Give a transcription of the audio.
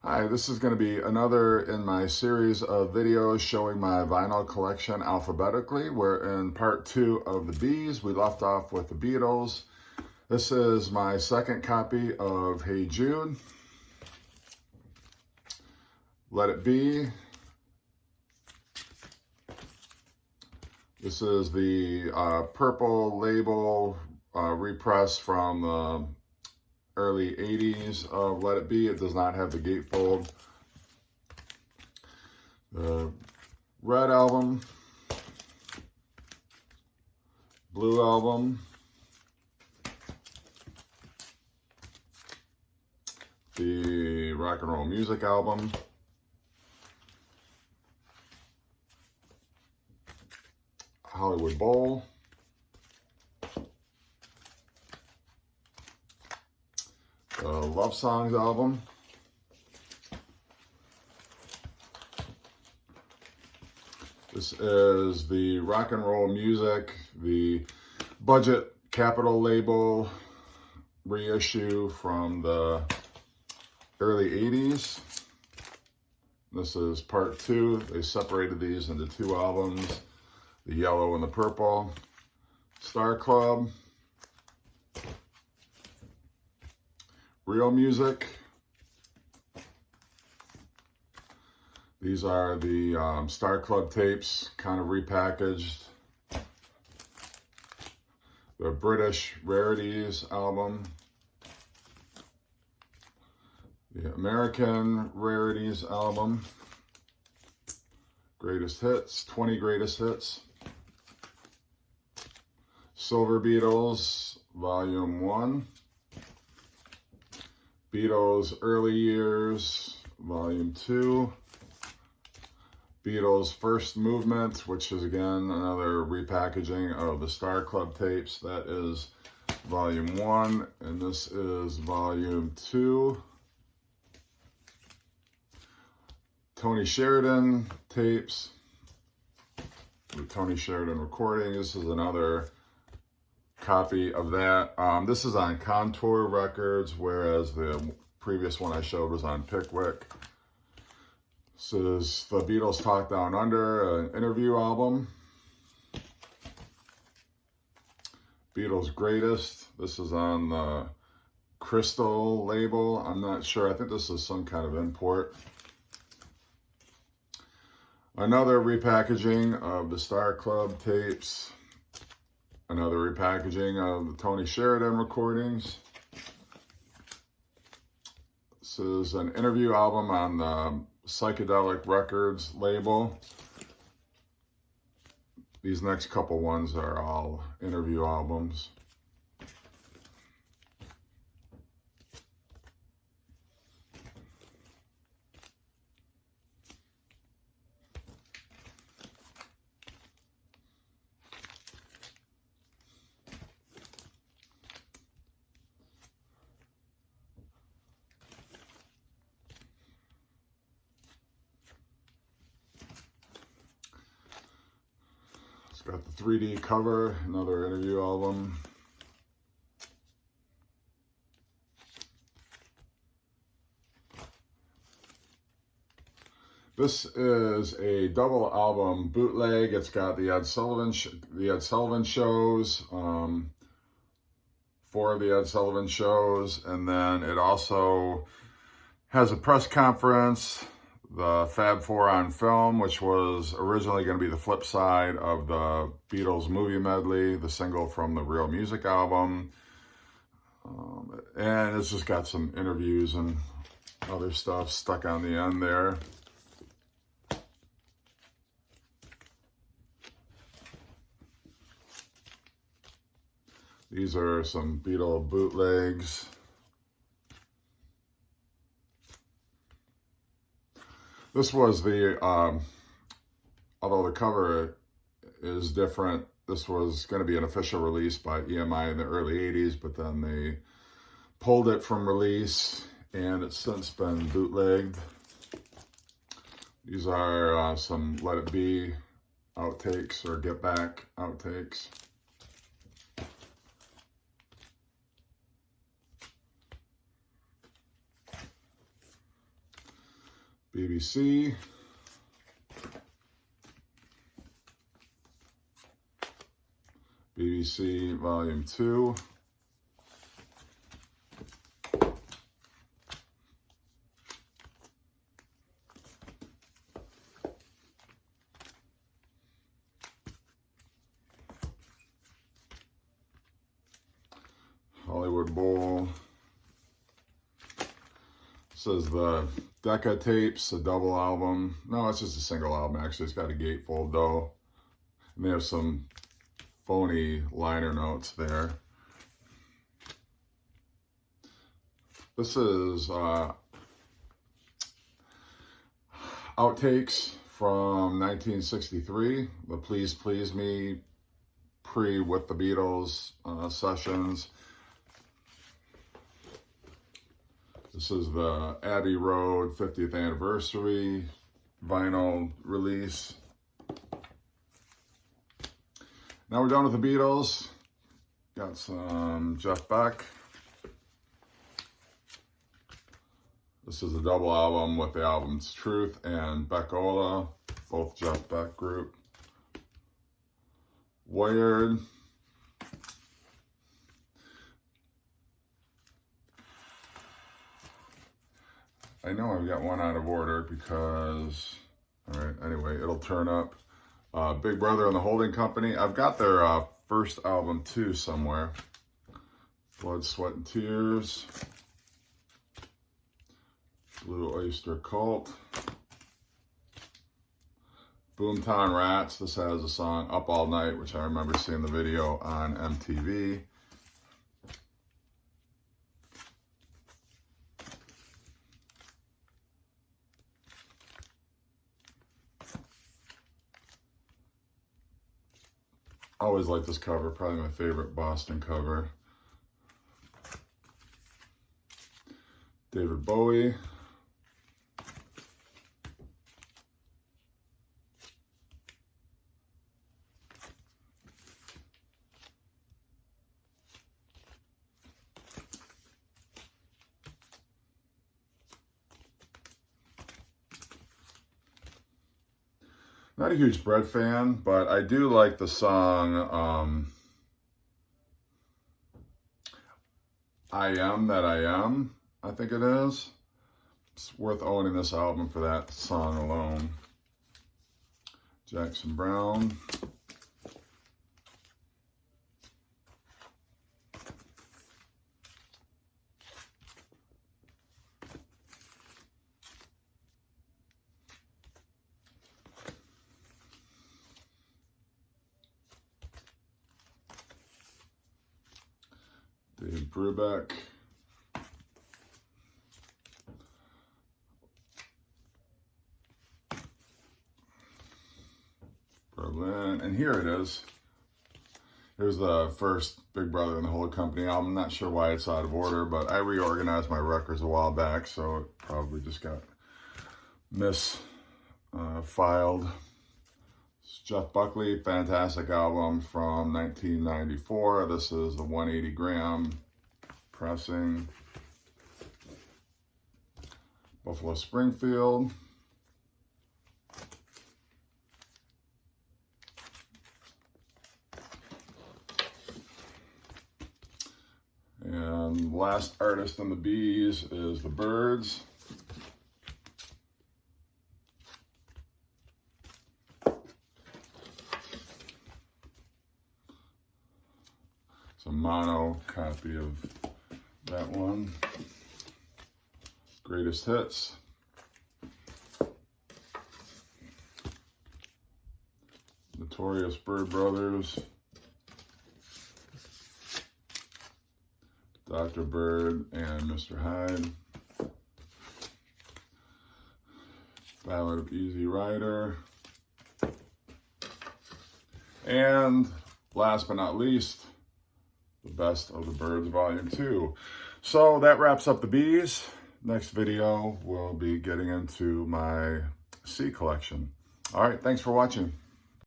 Hi, this is going to be another in my series of videos showing my vinyl collection alphabetically. We're in part 2 of the Bees. We left off with the Beatles. This is my second copy of Hey Jude, Let It Be. This is the purple label repress from the early 80s of Let It Be. It does not have the gatefold. The red album, blue album, the rock and roll music album, Hollywood Bowl, the Love Songs album, this is the rock and roll music, the budget Capitol label reissue from the early 80s. This is part 2. They separated these into 2 albums, the yellow and the purple. Star Club, Real Music. These are the Star Club tapes, kind of repackaged. The British Rarities album. The American Rarities album. Greatest Hits, 20 Greatest Hits. Silver Beatles, Volume 1. Beatles Early Years, Volume 2. Beatles First Movement, which is again another repackaging of the Star Club tapes. That is Volume 1, and this is Volume 2. Tony Sheridan tapes, the Tony Sheridan recording. This is another copy of that. This is on Contour Records, whereas the previous one I showed was on Pickwick. This is the Beatles Talk Down Under, an interview album. Beatles Greatest. This is on the Crystal label. I'm not sure. I think this is some kind of import. Another repackaging of the Star Club tapes. Another repackaging of the Tony Sheridan recordings. This is an interview album on the Psychedelic Records label. These next couple ones are all interview albums. Got the 3D cover, another interview album. This is a double album bootleg. It's got the Ed Sullivan shows, 4 of the Ed Sullivan shows, and then it also has a press conference. The Fab Four on film, which was originally going to be the flip side of the Beatles movie medley, the single from the Real Music album. And it's just got some interviews and other stuff stuck on the end there. These are some Beatle bootlegs. This was the, although the cover is different, this was going to be an official release by EMI in the early 80s, but then they pulled it from release, and it's since been bootlegged. These are some Let It Be outtakes, or Get Back outtakes. BBC, BBC Volume 2, Hollywood Bowl. This is the Decca Tapes, a double album. No, it's just a single album, actually. It's got a gatefold, though. And they have some phony liner notes there. This is outtakes from 1963, the Please Please Me pre-With the Beatles sessions. This is the Abbey Road 50th anniversary vinyl release. Now we're done with the Beatles. Got some Jeff Beck. This is a double album with the albums Truth and Beckola, both Jeff Beck group. Wired. I know I've got one out of order because, all right, anyway, it'll turn up. Big Brother and the Holding Company. I've got their first album too somewhere. Blood, Sweat, and Tears. Blue Oyster Cult. Boomtown Rats. This has a song, Up All Night, which I remember seeing the video on MTV. I always like this cover, probably my favorite Boston cover. David Bowie. Not a huge Bread fan, but I do like the song I Am That I Am, I think it is. It's worth owning this album for that song alone. Jackson Browne. Dave Brubeck. Berlin. And here it is. Here's the first Big Brother and the Holding Company album. I'm not sure why it's out of order, but I reorganized my records a while back, so it probably just got misfiled. Jeff Buckley, fantastic album from 1994. This is the 180 gram pressing. Buffalo Springfield. And last artist on the Bees is the Byrds. It's a mono copy of that one. Greatest Hits. Notorious Bird Brothers. Dr. Bird and Mr. Hyde. Ballad of Easy Rider. And last but not least, the Best of the Byrds Volume 2. So that wraps up the Bees. Next video, we'll be getting into my C collection. All right, thanks for watching.